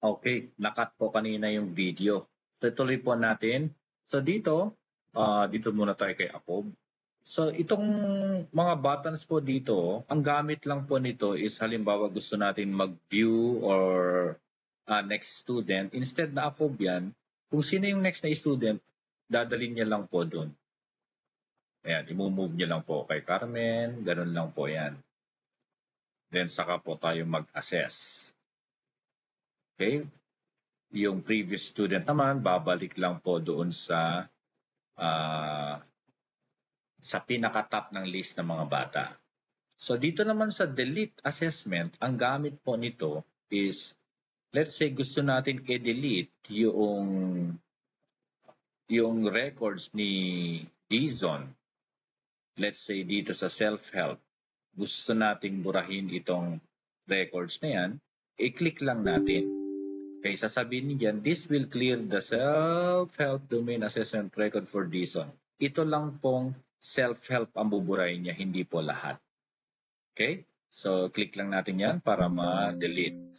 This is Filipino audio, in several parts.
Okay, nakat po kanina yung video. So tuloy po natin. So dito muna tayo kay Apob. So itong mga buttons po dito, ang gamit lang po nito is halimbawa gusto natin mag-view or next student. Instead na Apob yan, kung sino yung next na student, dadalhin niya lang po doon. Ayan, i-move niya lang po kay Carmen, ganun lang po yan. Then saka po tayo mag-assess. Okay? Yung previous student naman, babalik lang po doon sa pinaka-top ng list ng mga bata. So dito naman sa delete assessment, ang gamit po nito is, let's say gusto natin i-delete yung records ni Dizon. Let's say dito sa self-help, gusto nating burahin itong records na yan, i-click lang natin. Okay, sasabihin niyan, this will clear the self-help domain assessment record for Dizon. Ito lang pong self-help ang buburahin niya, hindi po lahat. Okay, so click lang natin yan para ma-delete.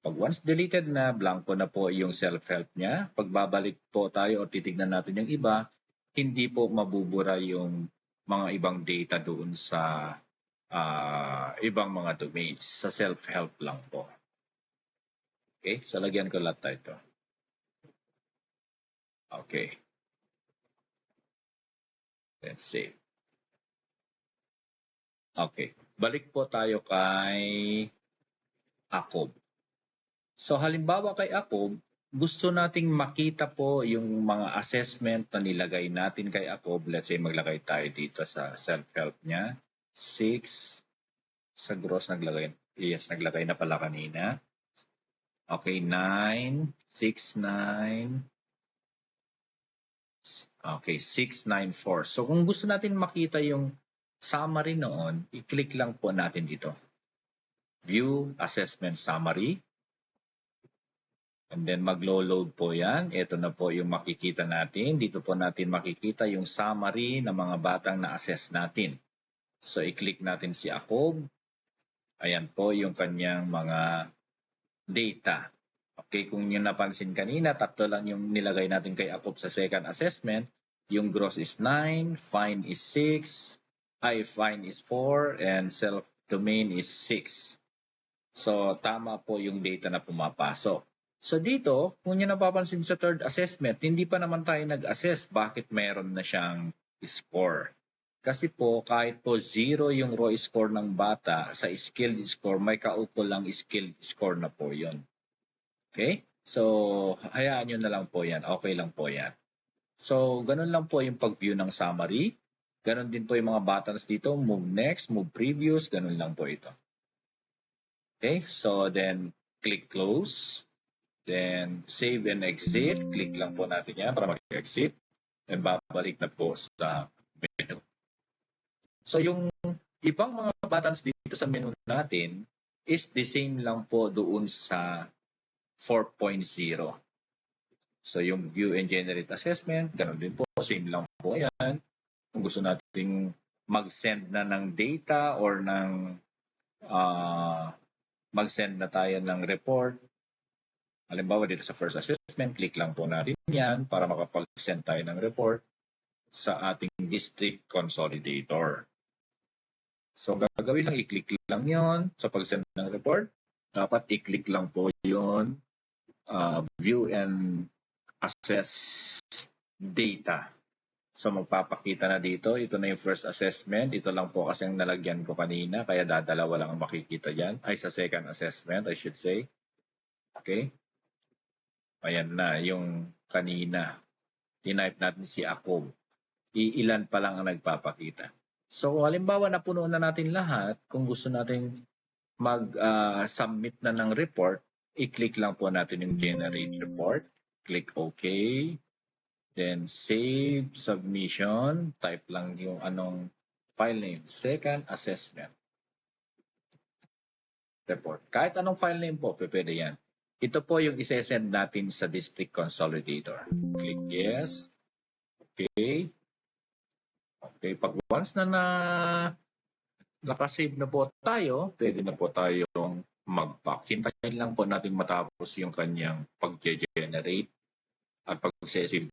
Pag once deleted na, blanco na po yung self-help niya. Pag babalik po tayo o titignan natin yung iba, hindi po mabubura yung mga ibang data doon sa ibang mga domains. Sa self-help lang po. Okay, so lagyan ko lahat ito. Okay. Let's see. Okay, balik po tayo kay Akob. So halimbawa kay Akob, gusto nating makita po yung mga assessment na nilagay natin kay Akob. Let's say maglagay tayo dito sa self-help niya. 6. Sa gross naglagay. Yes, naglagay na pala kanina. Okay, 9. 6, 9. Okay, 6, 9, 4. So kung gusto natin makita yung summary noon, i-click lang po natin ito. View Assessment Summary. And then maglo-load po yan. Ito na po yung makikita natin. Dito po natin makikita yung summary ng mga batang na-assess natin. So i-click natin si Akob. Ayan po yung kanyang mga data. Okay, kung yung napansin kanina, tatlo lang yung nilagay natin kay Akob sa second assessment. Yung gross is 9, fine is 6, fine is 4, and self-domain is 6. So tama po yung data na pumapasok. So dito, kung nyo napapansin sa third assessment, hindi pa naman tayo nag-assess bakit meron na siyang score. Kasi po, kahit po 0 yung raw score ng bata sa skilled score, may kaupo lang skilled score na po yun. Okay? So, hayaan nyo na lang po yan. Okay lang po yan. So, ganun lang po yung pag-view ng summary. Ganun din po yung mga buttons dito. Move next, move previous. Ganun lang po ito. Okay? So, then, click close. Then, save and exit. Click lang po natin yan para mag-exit. Then, babalik na po sa menu. So, yung ibang mga buttons dito sa menu natin is the same lang po doon sa 4.0. So, yung view and generate assessment, ganun din po. Same lang po yan. Kung gusto nating mag-send na ng data or ng mag-send na tayo ng report. Halimbawa dito sa first assessment, click lang po natin yan para makapag-send tayo ng report sa ating district consolidator. So gagawin lang, i-click lang yon sa pag-send ng report. Dapat i-click lang po yon view and assess data. So magpapakita na dito, ito na yung first assessment. Ito lang po kasi ang nalagyan ko kanina, kaya dadalawa lang ang makikita dyan. Ay, sa second assessment, I should say. Okay. Ayan na, yung kanina. Tinype natin si Akob. Ilan pa lang ang nagpapakita. So halimbawa napuno na natin lahat, kung gusto natin mag-submit na ng report, i-click lang po natin yung generate report. Click OK. Then save submission. Type lang yung anong file name. Second assessment report. Kahit anong file name po, pwede yan. Ito po yung isesend natin sa district consolidator. Click yes. Okay. Okay. Pag once na nakasave na po tayo, pwede na po tayong mag-back. Hintayin lang po natin matapos yung kanyang pag-generate at pag-save